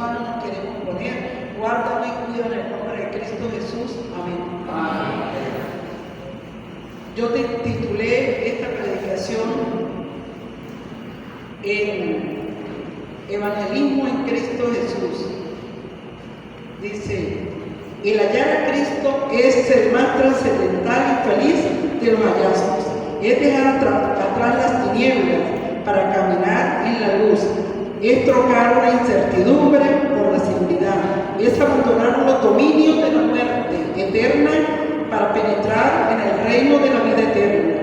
manos nos queremos poner. Guárdame y cuida en el nombre de Cristo Jesús. Amén. Amén. Yo titulé esta predicación en Evangelismo en Cristo Jesús. Dice: el hallar a Cristo es el más trascendental y feliz de los hallazgos. Es dejar atrás las tinieblas para caminar en la luz. Es trocar la incertidumbre por la seguridad. Es abandonar los dominios de la muerte eterna para penetrar en el reino de la vida eterna.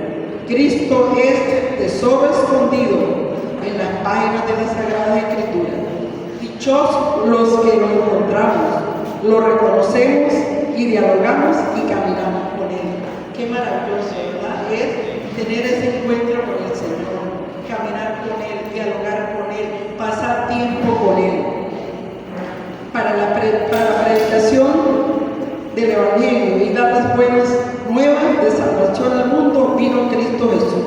Cristo es el tesoro escondido en las páginas de la Sagrada Escritura. Dichosos los que lo encontramos, lo reconocemos y dialogamos y caminamos con Él. Qué maravilloso, ¿verdad? Es tener ese encuentro con el Señor, caminar con Él, dialogar con Él, pasar tiempo con Él. Para la predicación del Evangelio y dar las buenas nuevas de salvación al mundo vino Cristo Jesús.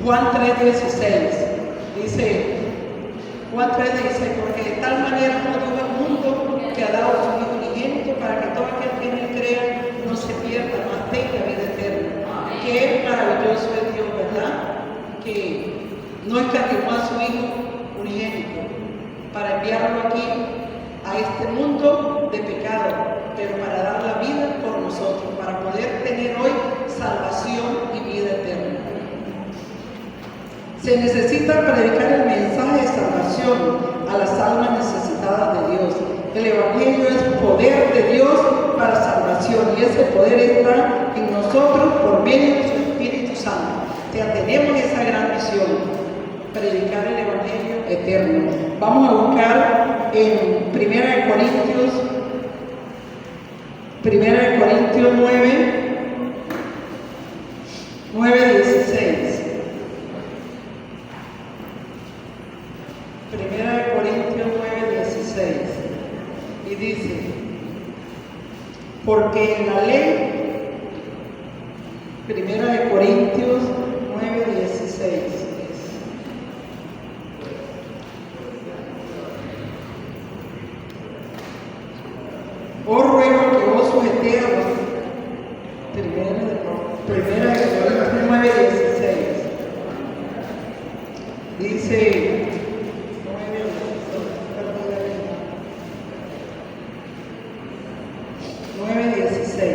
Juan 3:16 dice, Juan 3:16, porque de tal manera amó Dios al mundo que ha dado su Hijo unigénito para que todo aquel que en Él crea no se pierda, mas tenga vida eterna. Qué maravilloso es Dios, ¿verdad? Que no escatimó a su Hijo unigénito para enviarlo aquí a este mundo de pecado, pero para dar la vida por nosotros, para poder tener hoy salvación y vida eterna. Se necesita predicar el mensaje de salvación a las almas necesitadas de Dios. El Evangelio es poder de Dios para salvación y ese poder está en nosotros por medio de su Espíritu Santo. O sea, tenemos esa gran misión, predicar el Evangelio eterno. Vamos a buscar en 1 Corintios 9:16. 1 Corintios 9:16. Y dice: porque en la ley, 1 Corintios 9:16. Os ruego que vos sujetéis a los... 1 Corintios 9:16. Dice... 9:16.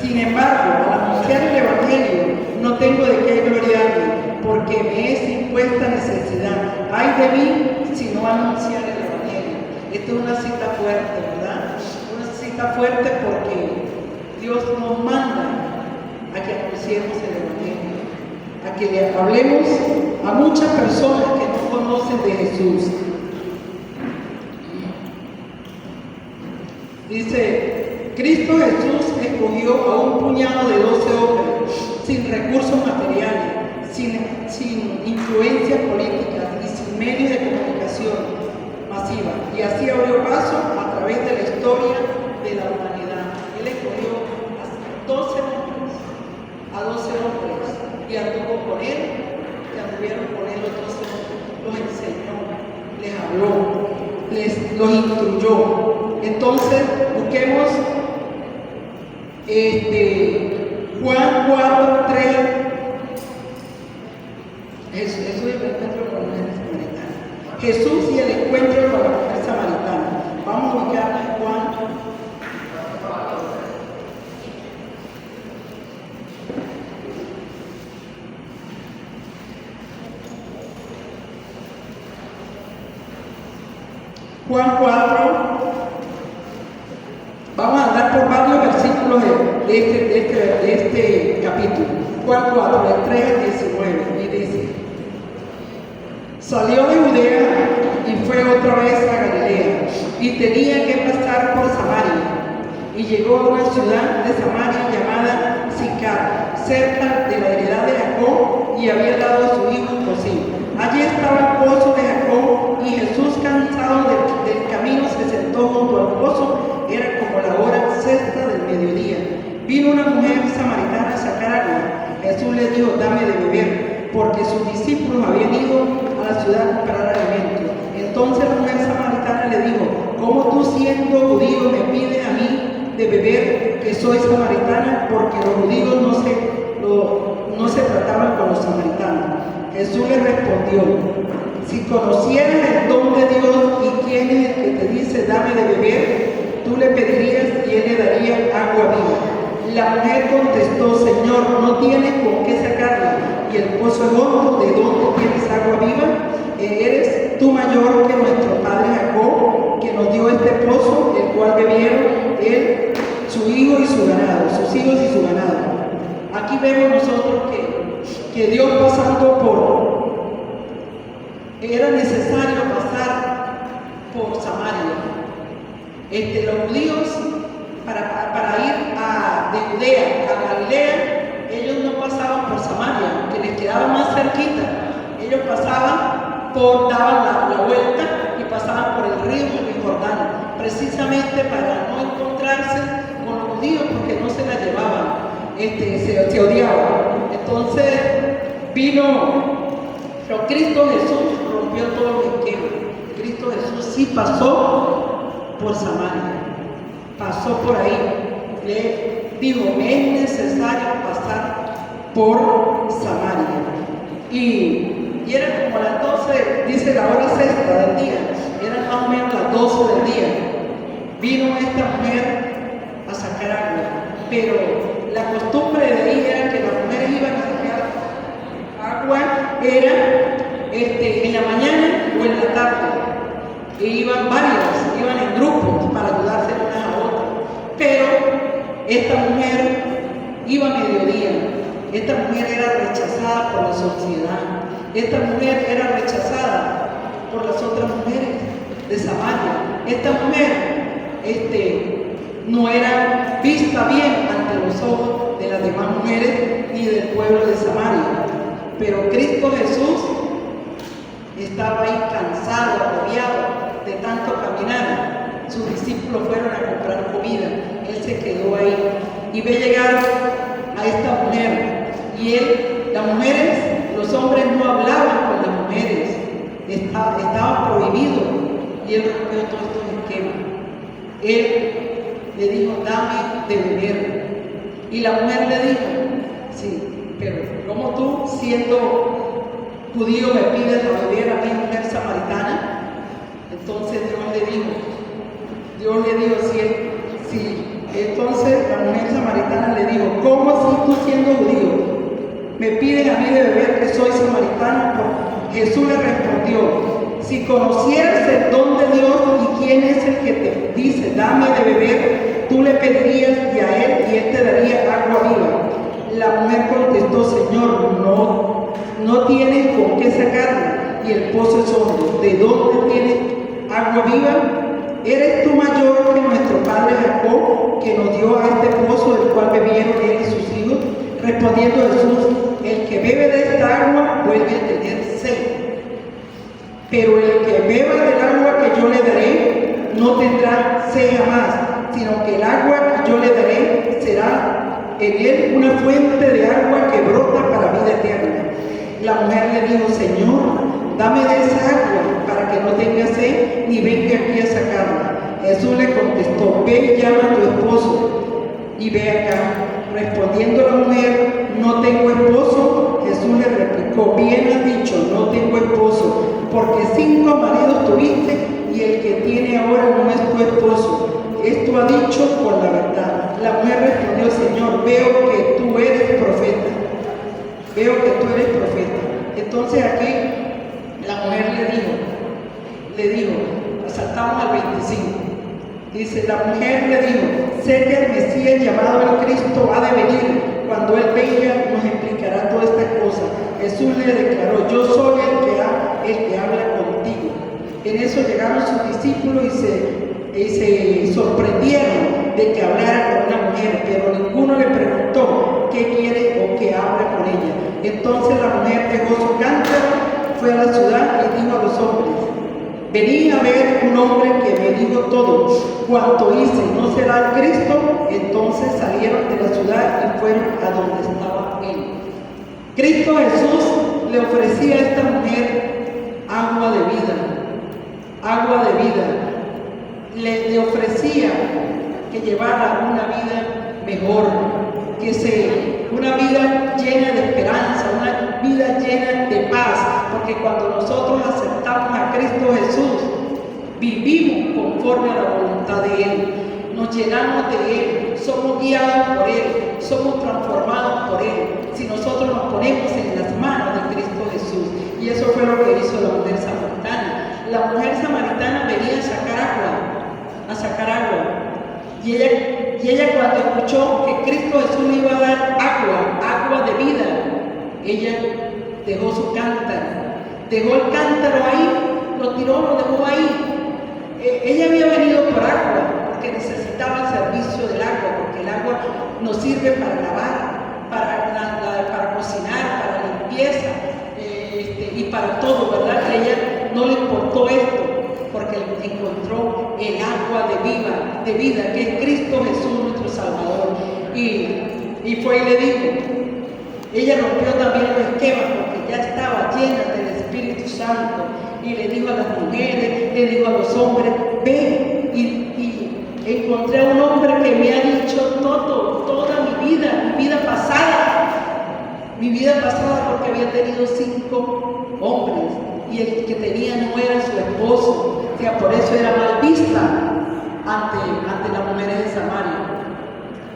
Sin embargo, al anunciar el Evangelio, no tengo de qué gloriarme, porque me es impuesta necesidad. Ay de mí si no anunciar el Evangelio. Esta es una cita fuerte, ¿verdad? Una cita fuerte porque Dios nos manda a que anunciemos el Evangelio, a que le hablemos a muchas personas que no conocen de Jesús. Dice, Cristo Jesús escogió a un puñado de 12 hombres sin recursos materiales, sin influencias políticas y sin medios de comunicación masiva. Y así abrió paso a través de la historia de la humanidad. Él escogió a 12 hombres y anduvo con Él, que anduvieron con Él los 12 hombres, los enseñó, les habló, los instruyó. Entonces, busquemos Juan 4:3. Jesús y el encuentro con la mujer samaritana. Jesús y el encuentro con la mujer samaritana. Vamos a buscar a Juan. Juan 4. Vamos a andar por varios versículos de este capítulo. Juan 4, del 3 al 19. Y dice: salió de Judea y fue otra vez a Galilea, y tenía que pasar por Samaria. Y llegó a una ciudad de Samaria llamada Sicar, cerca de la heredad de Jacob, y había dado a su hijo José. Allí estaba el pozo de Jacob, y Jesús, cansado del camino, se sentó junto al pozo. Era como la hora sexta del mediodía. Vino una mujer samaritana a sacar agua. Jesús le dijo: dame de beber, porque sus discípulos habían ido a la ciudad a comprar alimento. Entonces la mujer samaritana le dijo: ¿cómo tú, siendo judío, me pides a mí de beber, que soy samaritana? Porque los judíos no se trataban con los samaritanos. Jesús le respondió: si conocieras el don de Dios y quién es el que te dice dame de beber, tú le pedirías y él le daría agua viva. La mujer contestó: Señor, no tienes con qué sacarla, y el pozo es hondo. ¿De dónde tienes agua viva? ¿Eres tú mayor que nuestro padre Jacob, que nos dio este pozo, el cual bebieron él, su hijo y su ganado, sus hijos y su ganado? Aquí vemos nosotros que Dios, pasando era necesario pasar por Samaria. Los judíos, para ir de Judea a Galilea, ellos no pasaban por Samaria, que les quedaba más cerquita. Ellos pasaban daban la vuelta y pasaban por el río Jordán, precisamente para no encontrarse con los judíos, porque no se la llevaban, se odiaban. Entonces pero Cristo Jesús rompió todo el esquema. Cristo Jesús sí pasó por Samaria, pasó por ahí. Le dijo: me es necesario pasar por Samaria. Y era como las 12, dice la hora sexta del día, eran más o menos las 12 del día. Vino esta mujer a sacar agua, pero la costumbre de ahí era que las mujeres iban a sacar agua, en la mañana o en la tarde. E iban en grupos para ayudarse unas a otras. Pero esta mujer iba a mediodía. Esta mujer era rechazada por la sociedad. Esta mujer era rechazada por las otras mujeres de Samaria. Esta mujer no era vista bien ante los ojos de las demás mujeres ni del pueblo de Samaria. Pero Cristo Jesús estaba ahí cansado, agobiado de tanto caminar. Sus discípulos fueron a comprar comida. Él se quedó ahí y ve llegar a esta mujer. Y las mujeres, los hombres no hablaban con las mujeres. Estaba prohibido. Y él rompió todos estos esquemas. Él le dijo: dame de beber. Y la mujer le dijo: sí, pero ¿cómo tú, siendo judío, me pides a beber a mi mujer samaritana? Entonces Dios le dijo, sí. Entonces la mujer samaritana le dijo: ¿cómo si tú, siendo judío, me pides a mí de beber, que soy samaritano? Jesús le respondió: si conocieras el don de Dios y quién es el que te dice dame de beber, tú le pedirías y a él, y él te daría agua viva. La mujer contestó: Señor, no tienes con qué sacarla, y el pozo es hondo. ¿De dónde tienes agua viva? ¿Eres tú mayor que nuestro padre Jacob, que nos dio a este pozo, del cual bebieron él y sus hijos? Respondiendo Jesús: el que bebe de esta agua vuelve a tener sed. Pero el que beba del agua que yo le daré no tendrá sed jamás, sino que el agua que yo le daré será en él una fuente de agua que brota para vida eterna. La mujer le dijo: Señor, dame de esa agua para que no tenga sed ni venga aquí a sacarla. Jesús le contestó: ve y llama a tu esposo y ve acá. Respondiendo la mujer: no tengo esposo. Jesús le replicó: bien has dicho, no tengo esposo, porque 5 maridos tuviste y el que tiene ahora no es tu esposo. Esto ha dicho con la verdad. La mujer respondió: Señor, veo que tú eres profeta. Entonces aquí la mujer le dijo, saltamos al 25. Dice: la mujer le dijo: sé que el Mesías, llamado el Cristo, ha de venir. Cuando él venga nos explicará todas estas cosas. Jesús le declaró: yo soy el que habla contigo. En eso llegaron sus discípulos y se sorprendieron de que hablara con una mujer, pero ninguno le preguntó qué quiere o qué habla con ella. Entonces la mujer dejó su cántaro, fue a la ciudad y dijo a los hombres: venid a ver un hombre que me dijo todo cuanto hice, ¿no será el Cristo? Entonces salieron de la ciudad y fueron a donde estaba él. Cristo Jesús le ofrecía a esta mujer agua de vida. agua de vida. Le ofrecía que llevara una vida mejor, una vida llena de esperanza, una vida llena de paz, porque cuando nosotros aceptamos a Cristo Jesús, vivimos conforme a la voluntad de Él, nos llenamos de Él, somos guiados por Él, somos transformados por Él, si nosotros nos ponemos en las manos de Cristo Jesús. Y eso fue lo que hizo la mujer samaritana. La mujer samaritana venía a sacar agua. Y ella cuando escuchó que Cristo Jesús le iba a dar agua de vida, ella dejó su cántaro, dejó el cántaro ahí, lo tiró, lo dejó ahí. Ella había venido por agua, porque necesitaba el servicio del agua, porque el agua nos sirve para lavar, para cocinar, para limpieza, y para todo, ¿verdad? A ella no le importó esto, porque encontró el agua de vida, que es Cristo Jesús, nuestro Salvador. Y fue y le dijo, ella rompió también los esquemas, porque ya estaba llena del Espíritu Santo, y le dijo a las mujeres, le dijo a los hombres, ven, y encontré a un hombre que me ha dicho toda mi vida pasada, porque había tenido 5 hombres, y el que tenía no era su esposo, o sea, por eso era mal vista ante las mujeres de Samaria.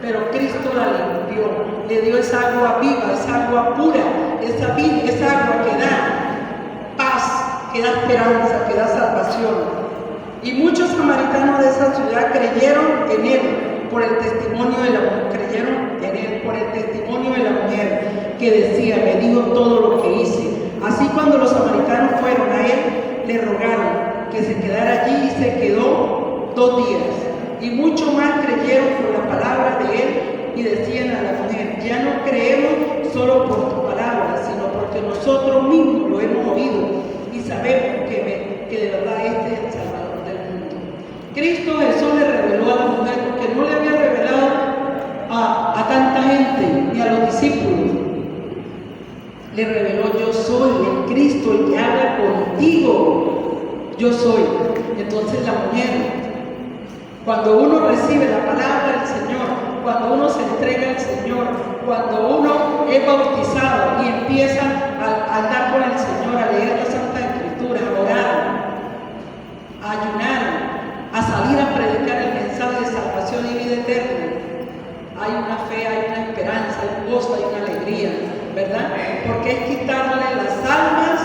Pero Cristo la limpió, le dio esa agua viva, esa agua pura, esa agua que da paz, que da esperanza, que da salvación. Y muchos samaritanos de esa ciudad creyeron en él por el testimonio de la mujer, que decía, me dijo todo lo que hice. Así cuando los samaritanos fueron a él, le rogaron que se quedara allí, y se quedó 2 días. Y muchos más creyeron por la palabra de él, y decían a la mujer, ya no creemos solo por tu palabra, sino porque nosotros mismos lo hemos oído y sabemos que de verdad este es el Salvador del mundo. Cristo Jesús le reveló a la mujer, porque no le había revelado a tanta gente ni a los discípulos. Le reveló, yo soy el Cristo, el que habla contigo, yo soy. Entonces la mujer, cuando uno recibe la palabra del Señor, cuando uno se entrega al Señor, cuando uno es bautizado y empieza a andar con el Señor, a leer la Santa Escritura, a orar, a ayunar, a salir a predicar el mensaje de salvación y vida eterna, hay una fe, hay una esperanza, hay un gozo, hay una alegría, ¿verdad? Porque es quitarle las almas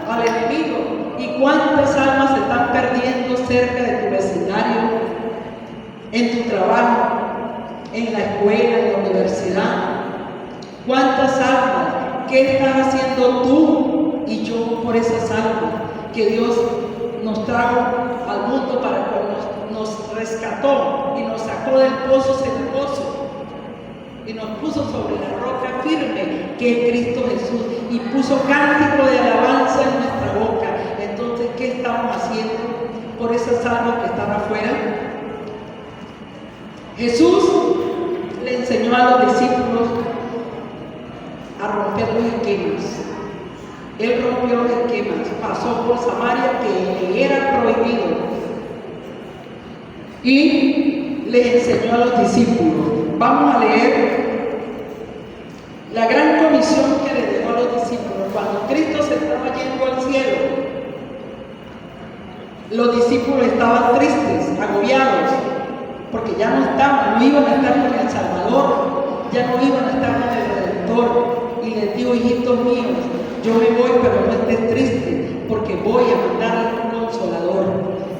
al enemigo. ¿Y cuántas almas se están perdiendo cerca de tu vecindario, en tu trabajo, en la escuela, en la universidad? ¿Cuántas almas? ¿Qué estás haciendo tú y yo por esas almas que Dios nos trajo al mundo para que nos rescató y nos sacó del pozo cenagoso y nos puso sobre la roca firme que es Cristo Jesús, y puso cántico de alabanza en nuestra boca? Entonces, ¿qué estamos haciendo por esas almas que están afuera? Jesús le enseñó a los discípulos a romper los esquemas. Él rompió los esquemas, pasó por Samaria, que le era prohibido, y les enseñó a los discípulos. Vamos a leer la gran comisión que le dejó a los discípulos. Cuando Cristo se estaba yendo al cielo, los discípulos estaban tristes, agobiados, porque ya no iban a estar con el Salvador, ya no iban a estar con el Redentor. Y les dijo, hijitos míos, yo me voy, pero no estés tristes, porque voy a mandar un Consolador.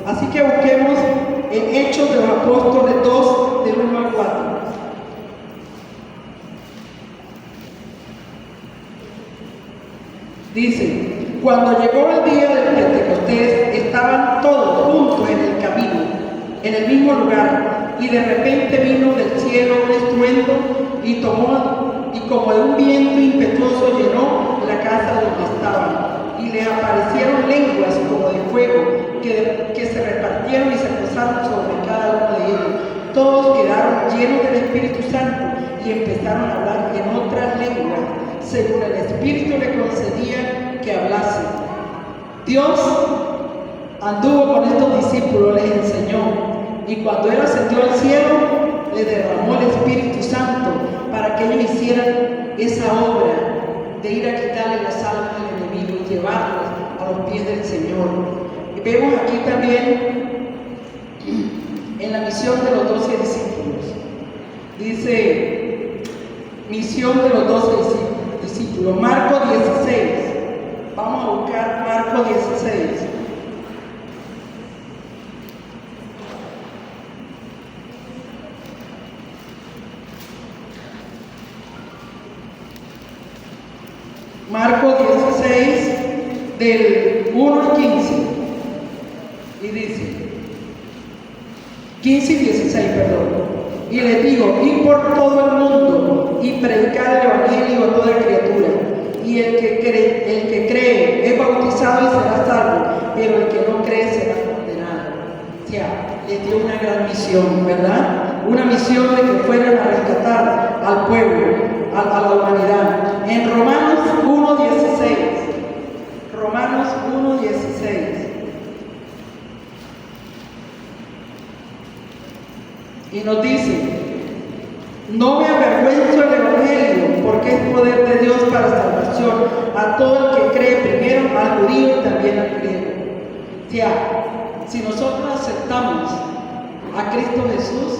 Así que busquemos en Hechos de los Apóstoles 2, del 1 al 4. Dice, cuando llegó el día del Pentecostés, estaban todos juntos en el camino, en el mismo lugar, y de repente vino del cielo un estruendo y como de un viento impetuoso llenó la casa donde estaban, y les aparecieron lenguas como de fuego que se repartieron y se posaron sobre cada uno de ellos. Todos quedaron llenos del Espíritu Santo y empezaron a hablar en otras lenguas, según el Espíritu le concedía que hablase. Dios Anduvo con estos discípulos, les enseñó, y cuando Él ascendió al cielo, le derramó el Espíritu Santo para que ellos hicieran esa obra de ir a quitarle las almas al enemigo y llevarlas a los pies del Señor. Y vemos aquí también en la misión de los 12 discípulos. Dice, misión de los 12 discípulos, Marcos 16. Vamos a buscar Marcos 16. Marcos 16, del 1 al 15. Y dice, 15 y 16, perdón. Y les digo, ir por todo el mundo y predicar el Evangelio a toda criatura. Y el que cree es bautizado y será salvo, pero el que no cree será condenado. O sea, les dio una gran misión, ¿verdad? Una misión de que fueran a rescatar al pueblo, a la humanidad. En Romanos 1:16. Romanos 1:16. Y nos dice, no me avergüenzo del Evangelio, porque es poder de Dios para salvación a todo el que cree, primero al judío y también al griego. O sea, si nosotros aceptamos a Cristo Jesús,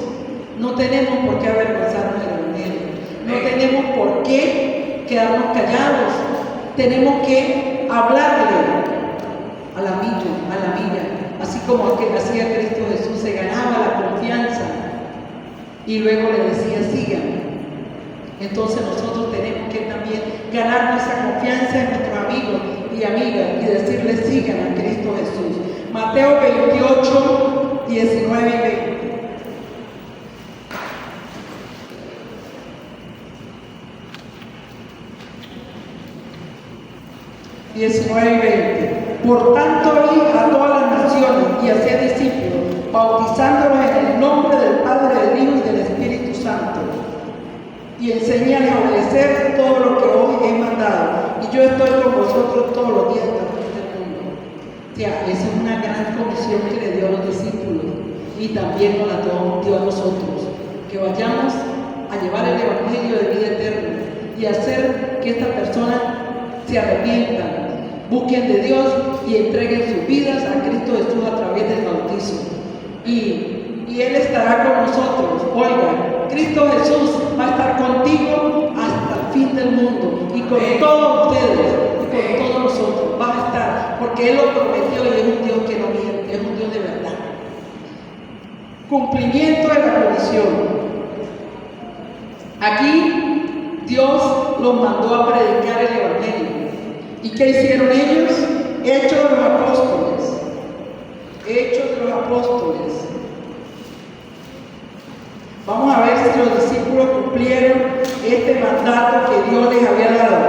no tenemos por qué avergonzarnos del Evangelio. No tenemos por qué quedarnos callados. Tenemos que hablarle al amigo, a la amiga. Así como que hacía Cristo Jesús, se ganaba la confianza y luego le decía, síganme. Entonces nosotros tenemos que también ganar esa confianza en nuestros amigos y amigas y decirles, sigan a Cristo Jesús. Mateo 28, 19 y 20. 19 y 20. Por tanto, id a todas las naciones y haced discípulos, bautizándolos en el nombre del Padre, del Hijo y del Espíritu Santo, y enséñales a obedecer todo lo que os he mandado. Y yo estoy con vosotros todos los días hasta el fin del mundo. O sea, esa es una gran comisión que le dio a los discípulos y también nos la dio a nosotros, que vayamos a llevar el Evangelio de vida eterna y hacer que estas personas se arrepientan, busquen de Dios y entreguen sus vidas a Cristo Jesús a través del bautismo. Y Él estará con nosotros. Oiga, Cristo Jesús va a estar contigo hasta el fin del mundo y con todos ustedes y con todos nosotros va a estar, porque Él lo prometió y es un Dios que no miente, es un Dios de verdad. Cumplimiento de la comisión. Aquí Dios los mandó a predicar el Evangelio. ¿Y qué hicieron ellos? Hechos de los Apóstoles. Hechos de los Apóstoles. Vamos a ver si los discípulos cumplieron este mandato que Dios les había dado.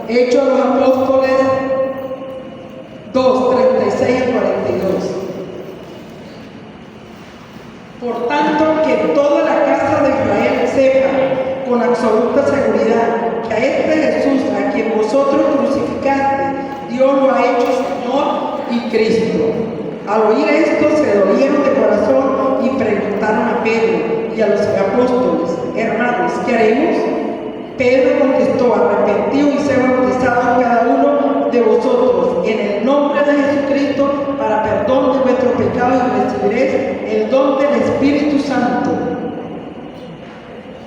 Hechos de los Apóstoles 2, 36 al 42. Por tanto, que toda la casa de Israel sepa con absoluta seguridad que a este Jesús, a quien vosotros crucificaste, Dios lo ha hecho Señor y Cristo. Al oír esto, se dolieron de corazón y preguntaron a Pedro y a los apóstoles, hermanos, ¿qué haremos? Pedro contestó, arrepentidos y se bautizados cada uno de vosotros en el nombre de Jesucristo para perdón de vuestros pecados y recibiréis el don del Espíritu Santo.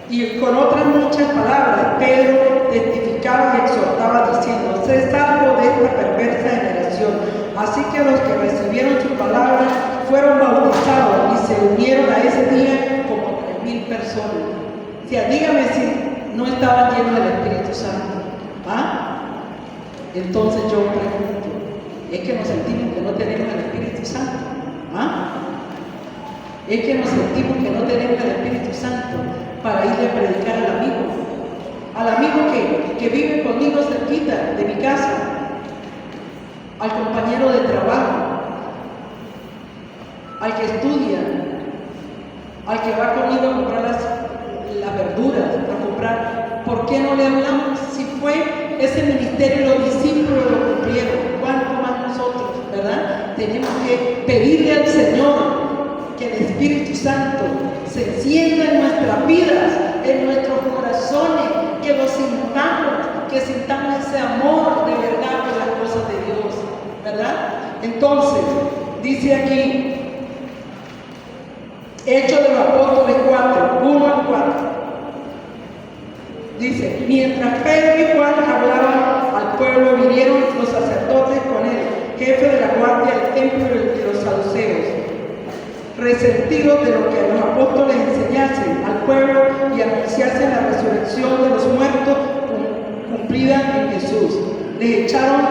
Y con otras muchas palabras, Pedro testificaba y exhortaba diciendo, sé salvo de esta perversa generación. Así que los que recibieron su palabra fueron bautizados y se unieron a ese día como 3,000 personas. O sea, dígame si no estaban llenos del Espíritu Santo. ¿Ah? Entonces yo pregunto, ¿es que nos sentimos que no tenemos el Espíritu Santo? ¿Ah? Es que nos sentimos que no tenemos el Espíritu Santo para ir a predicar al amigo que vive conmigo cerquita de mi casa, al compañero de trabajo, al que estudia, al que va conmigo a comprar las verduras, a comprar. ¿Por qué no le hablamos? Si fue ese ministerio, los discípulos lo cumplieron, ¿cuánto más nosotros, verdad? tenemos que pedirle al Señor que el Espíritu Santo se encienda en nuestras vidas, en nuestros corazones, que lo sintamos, que sintamos ese amor de verdad por las cosas de Dios, ¿verdad? Entonces, dice aquí, Hechos de los Apóstoles 4, 1 al 4. Dice, mientras Pedro y Juan hablaban al pueblo, vinieron los sacerdotes con él, jefe de la guardia del templo y de los saduceos, resentidos de lo que los apóstoles enseñasen al pueblo y anunciasen la resurrección de los muertos cumplida en Jesús. Les echaron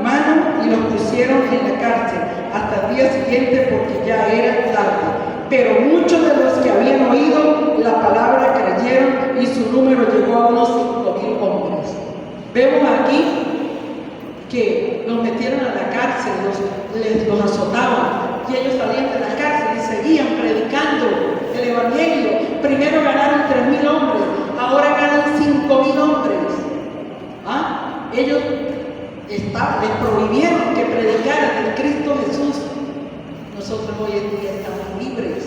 mano y los pusieron en la cárcel hasta el día siguiente porque ya era tarde. Pero muchos de los que habían oído la palabra creyeron y su número llegó a unos 5,000 hombres. Vemos aquí que los metieron a la cárcel, los azotaban y ellos salían de la cárcel y seguían predicando el evangelio. Primero ganaron 3,000 hombres, ahora ganan 5,000 hombres. Ellos les prohibieron que predicaran el Cristo Jesús. Nosotros hoy en día estamos libres.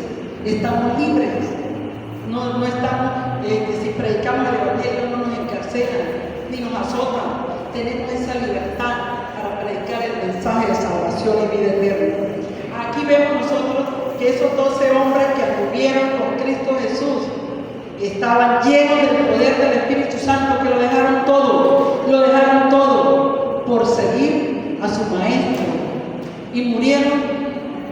No estamos, si predicamos el evangelio no nos encarcelan ni nos azotan. Tenemos esa libertad para predicar el mensaje de salvación y vida eterna. Aquí vemos nosotros que esos 12 hombres que anduvieron con Cristo Jesús estaban llenos del poder del Espíritu Santo, que lo dejaron todo por seguir a su maestro y murieron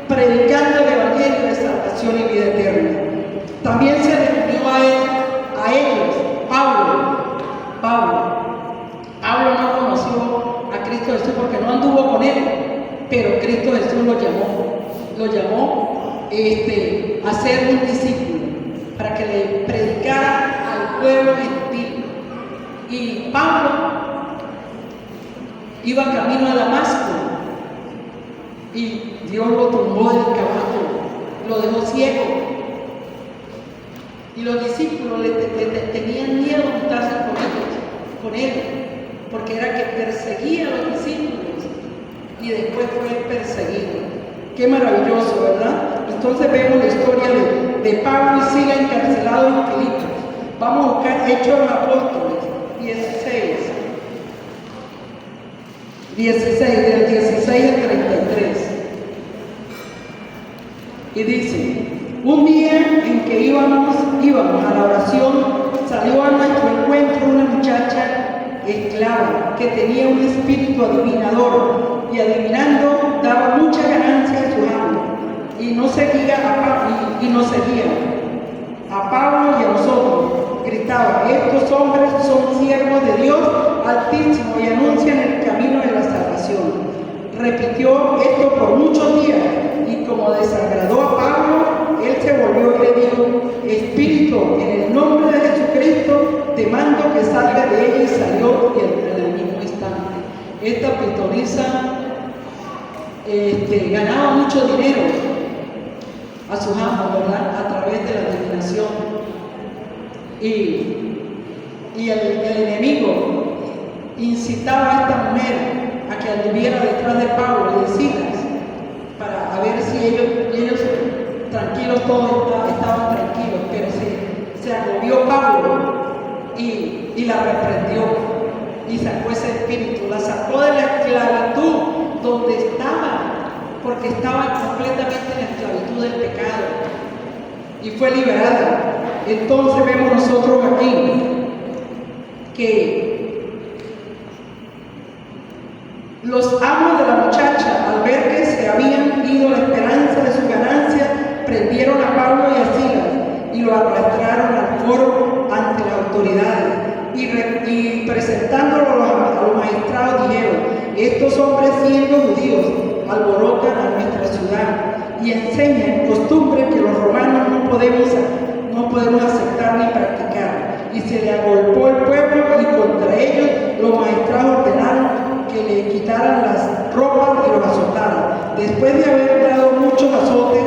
predicando el evangelio de salvación y vida eterna. También se le unió a ellos Pablo no conoció a Cristo Jesús porque no anduvo con él, pero Cristo Jesús lo llamó a ser un discípulo para que le predicara al pueblo gentil. Y Pablo iba camino a Damasco y Dios lo tumbó del caballo, lo dejó ciego. Y los discípulos tenían miedo de juntarse con él, porque era que perseguía a los discípulos y después fue perseguido. Qué maravilloso, ¿verdad? Entonces vemos la historia de Pablo y Silas encarcelados en Filipos. Vamos a buscar Hechos de los Apóstoles 16, del 16 al 33. Y dice, un día en que íbamos a la oración, salió a nuestro encuentro una muchacha esclava que tenía un espíritu adivinador y adivinando daba mucha ganancia a su amo y nos seguía a Pablo y a nosotros. Gritaba, estos hombres son siervos de Dios Altísimo y anuncian el camino de la salvación. Repitió esto por muchos días y como desagradó a Pablo, él se volvió y le dijo, Espíritu, en el nombre de Jesucristo, te mando que salga de ella, y salió en el mismo instante. Esta pitonisa ganaba mucho dinero a sus amos, ¿verdad? A través de la adivinación. Y el enemigo incitaba a esta mujer a que anduviera detrás de Pablo y de Silas para ver si ellos tranquilos, todos estaban tranquilos, pero se agobió Pablo y la reprendió y sacó ese espíritu, la sacó de la esclavitud donde estaba, porque estaba completamente en la esclavitud del pecado y fue liberada. Entonces vemos nosotros aquí que los amos de la muchacha, al ver que se habían ido la esperanza de su ganancia, prendieron a Pablo y a Silas y lo arrastraron al foro ante las autoridades y presentándolo a los magistrados dijeron, estos hombres siendo judíos alborotan a nuestra ciudad y enseñan costumbres que los romanos no podemos aceptar ni practicar. Y se le agolpó el pueblo y contra ellos los magistrados ordenaron que le quitaran las ropas y los azotaran. Después de haber dado muchos azotes,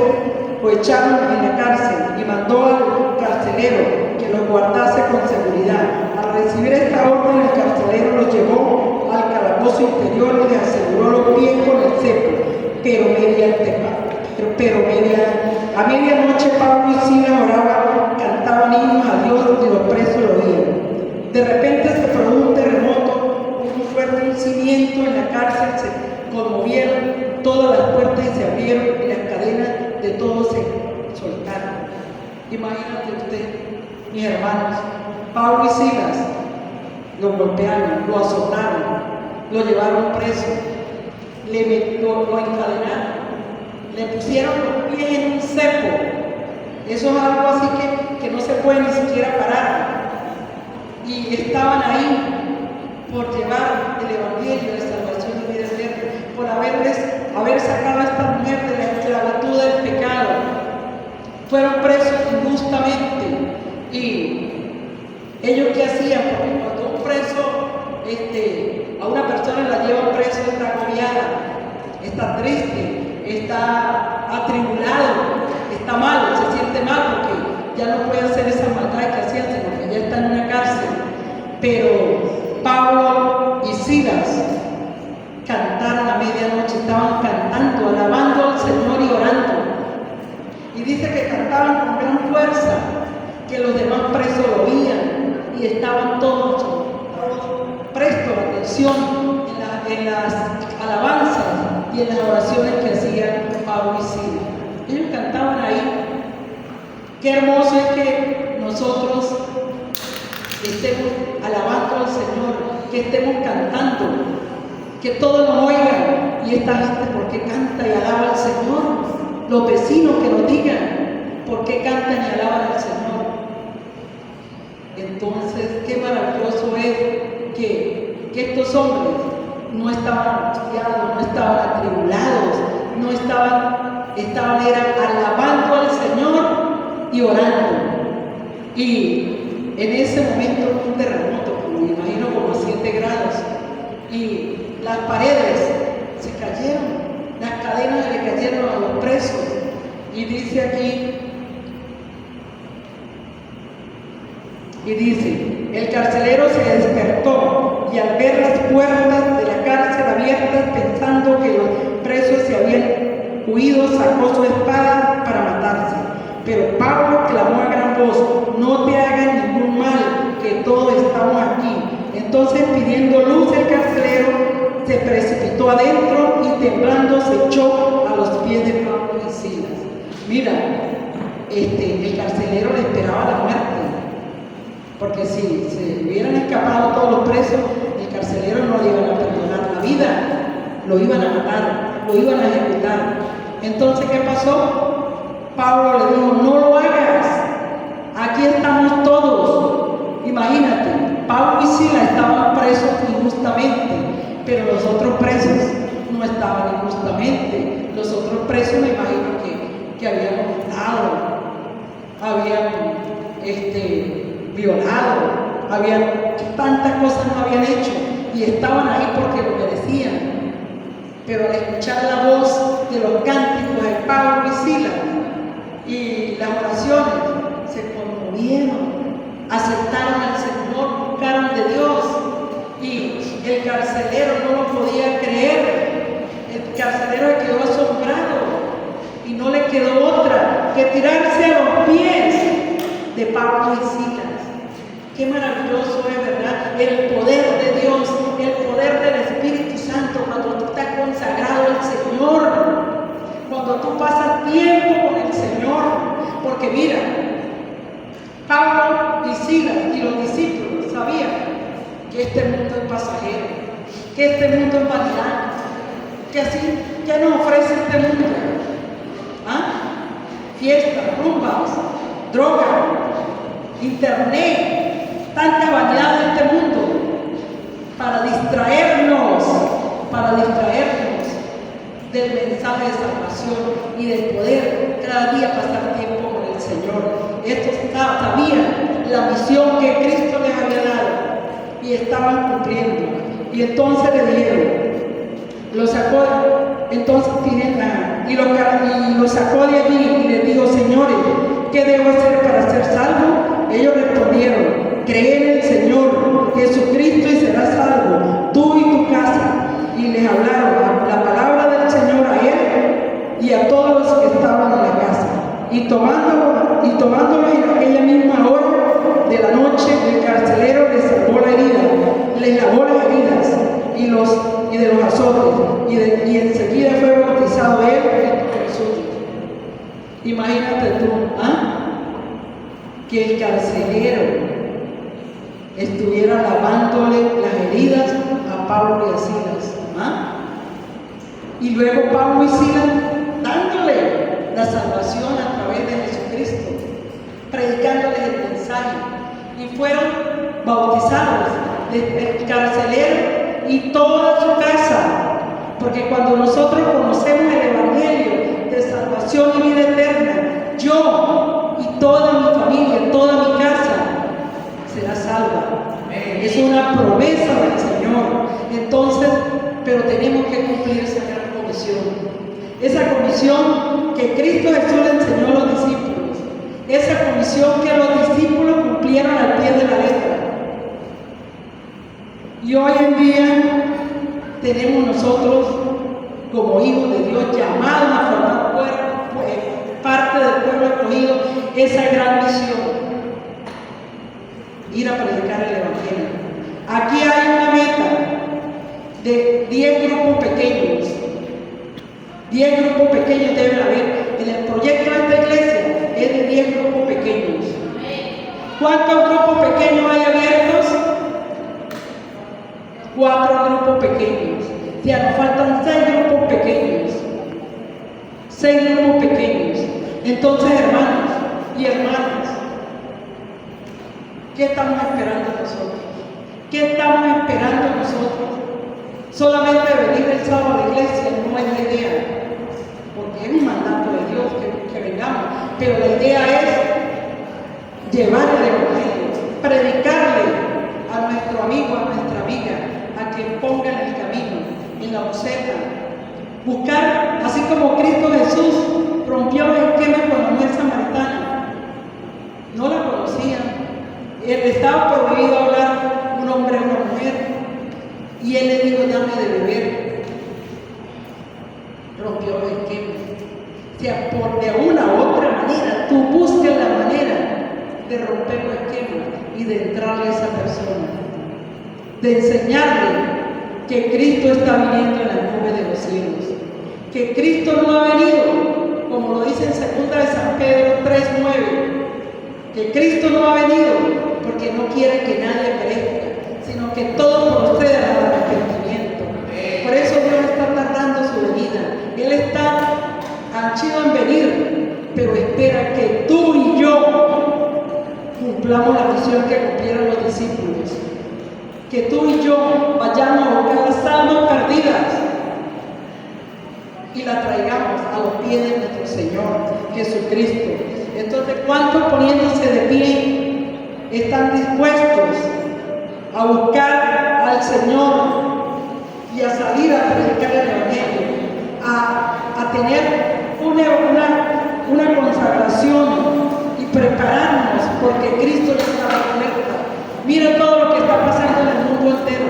lo echaron en la cárcel y mandó al carcelero que los guardase con seguridad. Al recibir esta orden, el carcelero los llevó al calabozo interior y les aseguró los pies con el cepo. a medianoche Pablo y Silas oraban, cantaban himnos a Dios y los presos lo oían. De repente se produjo un terremoto, un fuerte hundimiento en la cárcel, se conmovieron todas las puertas y se abrieron y las cadenas de todos se soltaron. Imagínate usted, mis hermanos, Pablo y Silas lo golpearon, lo azotaron, lo llevaron preso, lo encadenaron, le pusieron los pies en un cepo. Eso es algo así que no se puede ni siquiera parar. Y estaban ahí por llevar el evangelio de salvación y vida eterna, por haber sacado a esta mujer de la esclavitud del pecado. Fueron presos injustamente. ¿Y ellos qué hacían? Porque cuando un preso, a una persona la llevan preso, está agobiada, está triste, está atribulado, está mal, se siente mal porque ya no puede hacer esa maldad que hacía, sino que ya está en una cárcel. Pero Pablo y Silas cantaron a medianoche, estaban cantando, alabando al Señor y orando. Y dice que cantaban con gran fuerza, que los demás presos lo oían y estaban todos prestos a atención en las alabanzas y en las oraciones que hacían Pablo y Silas. Ellos cantaban ahí. Qué hermoso es que nosotros estemos alabando al Señor, que estemos cantando, que todos nos oigan. Y esta gente, ¿por qué canta y alaba al Señor? Los vecinos que nos digan, ¿por qué cantan y alaban al Señor? Entonces, qué maravilloso es que estos hombres no estaban angustiados, no estaban atribulados, no eran alabando al Señor y orando. Y en ese momento hubo un terremoto, me imagino como 7 grados, y las paredes se cayeron, las cadenas le cayeron a los presos. Y dice aquí, el carcelero se despertó y al ver las puertas de la cárcel abiertas, pensando que los presos se habían huido, sacó su espada para matarse. Pero Pablo clamó a gran voz: no te hagan ningún mal, que todos estamos aquí. Entonces, pidiendo luz, el carcelero se precipitó adentro y temblando se echó a los pies de Pablo y Silas. Mira, el carcelero le esperaba la muerte, porque si se hubieran escapado todos los presos, el carcelero no le iban a perdonar la vida, lo iban a matar, lo iban a ejecutar. Entonces, ¿qué pasó? Pablo le dijo: no lo hagas, aquí estamos todos. Imagínate, Pablo y Silas estaban presos injustamente, pero los otros presos no estaban injustamente. Los otros presos, me imagino que habían matado, habían violado, tantas cosas no habían hecho y estaban ahí porque lo merecían. Pero al escuchar la voz de los cánticos de Pablo y Silas y las oraciones, se conmovieron, aceptaron al Señor, buscaron de Dios. Y el carcelero no lo podía creer. El carcelero quedó asombrado y no le quedó otra que tirarse a los pies de Pablo y Silas. Qué maravilloso es, ¿verdad? El poder de Dios, el poder del Espíritu Santo cuando tú estás consagrado al Señor, cuando tú pasas tiempo con el Señor. Porque mira, Pablo y Silas y los discípulos sabían que este mundo es pasajero, que este mundo es vanidad, que así ya nos ofrece este mundo. Fiestas, rumbas, droga, internet, tanta vanidad de este mundo para distraernos del mensaje de salvación y del poder cada día pasar tiempo con el Señor. Estos sabían la misión que Cristo les había dado y estaban cumpliendo. Y entonces le dijeron, lo sacó de allí y les dijo: señores, ¿qué debo hacer para ser salvo? Ellos respondieron: cree en el Señor Jesucristo y serás salvo, tú y tu casa. Y les hablaron la palabra del Señor a él y a todos los que estaban en la casa. Y tomándolos en aquella misma hora de la noche, el carcelero les salvó la herida, les lavó las heridas y de los azotes, y enseguida fue bautizado él y todos los suyos. Imagínate tú, que el carcelero estuviera lavándole las heridas a Pablo y a Silas. Y luego Pablo y Silas dándole la salvación a través de Jesucristo, predicándoles el mensaje, y fueron bautizados el carcelero y toda su casa, porque cuando nosotros conocemos el evangelio de salvación y vida eterna, yo y toda mi familia, toda mi casa será salva. Es una promesa del Señor. Entonces, pero tenemos que cumplir esa gran comisión. Esa comisión que Cristo Jesús le enseñó a los discípulos. Esa comisión que los discípulos cumplieron al pie de la letra. Y hoy en día tenemos nosotros, como hijos de Dios, llamados a formar parte del pueblo escogido, esa gran misión. Ir a predicar el evangelio. Aquí hay una meta de 10 grupos pequeños. 10 grupos pequeños deben haber. En el proyecto de esta iglesia es de 10 grupos pequeños. ¿Cuántos grupos pequeños hay abiertos? 4 grupos pequeños. Ya nos faltan 6 grupos pequeños. 6 grupos pequeños. Entonces, hermanos y hermanas, ¿qué estamos esperando nosotros? ¿Qué estamos esperando nosotros? Solamente venir el sábado a la iglesia no es la idea, porque es un mandato de Dios que vengamos, pero la idea es llevar el evangelio, predicarle a nuestro amigo, a nuestra amiga, a que pongan el camino, en la buseta, buscar, así como Cristo Jesús rompió el esquema con la mujer samaritana. No la conocían. Estaba prohibido hablar un hombre a una mujer, y él le dijo: dame de beber. Rompió el esquema. O sea, de una u otra manera, tú buscas la manera de romper los esquemas y de entrarle a esa persona, de enseñarle que Cristo está viniendo en la nube de los cielos, que Cristo no ha venido, como lo dice en 2 de San Pedro 3:9, que Cristo no ha venido porque no quiere que nadie perezca, sino que todos procedan al arrepentimiento. Por eso Dios está tardando su venida. Él está ansiado en venir, pero espera que tú y yo cumplamos la misión que cumplieron los discípulos. Que tú y yo vayamos a buscar las almas perdidas y la traigamos a los pies de nuestro Señor Jesucristo. Entonces, ¿cuántos poniéndose de pie están dispuestos a buscar al Señor y a salir a predicar el evangelio, a tener una consagración y prepararnos, porque Cristo les está a la puerta? Mira todo lo que está pasando en el mundo entero: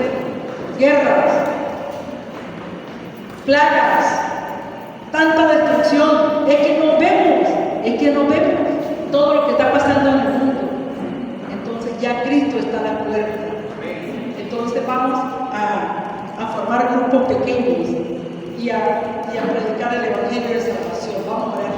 guerras, plagas, tanta destrucción. Es que no vemos todo lo que está pasando en el mundo. Entonces ya Cristo está a la puerta. Entonces vamos a formar grupos pequeños y a predicar el evangelio de salvación. Vamos a ver.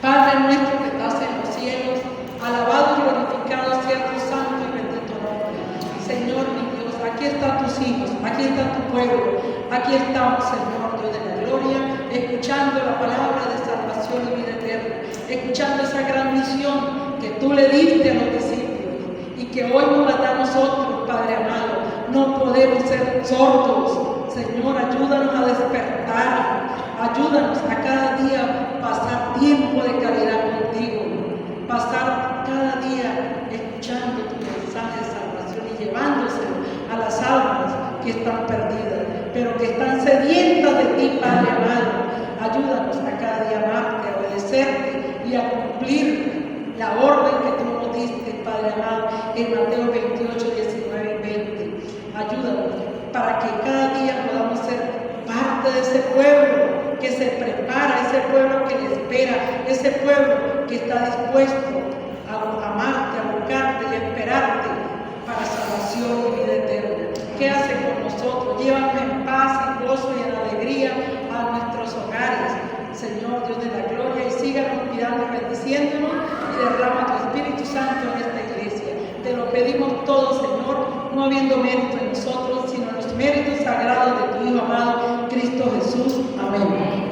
Padre nuestro que estás en los cielos, alabado y glorificado sea tu santo y bendito nombre. Señor mi Dios, aquí están tus hijos, aquí está tu pueblo, aquí estamos, Señor Dios de la gloria, escuchando la palabra de salvación y vida eterna, escuchando esa gran misión que tú le diste a los discípulos y que hoy nos la da a nosotros, Padre amado. No podemos ser sordos. Señor, ayúdanos a despertar, ayúdanos a cada día pasar tiempo de calidad contigo, pasar cada día escuchando tu mensaje de salvación y llevándoselo a las almas que están perdidas, pero que están sedientas de ti, Padre amado. Ayúdanos a cada día amarte, a obedecerte y a cumplir la orden que tú nos diste, Padre amado, en Mateo 28, 19 y 20. Ayúdanos para que cada día podamos ser parte de ese pueblo que se prepara, ese pueblo que le espera, ese pueblo que está dispuesto a amarte, a buscarte y a esperarte para salvación y vida eterna. ¿Qué hace con nosotros? Llévanos en paz, en gozo y en alegría a nuestros hogares, Señor Dios de la gloria, y síganos cuidando y bendiciéndonos, y derrama tu Espíritu Santo en esta iglesia. Te lo pedimos todo, Señor, no habiendo mérito en nosotros, sino en los méritos sagrados de tu Hijo amado, Cristo Jesús. Amén.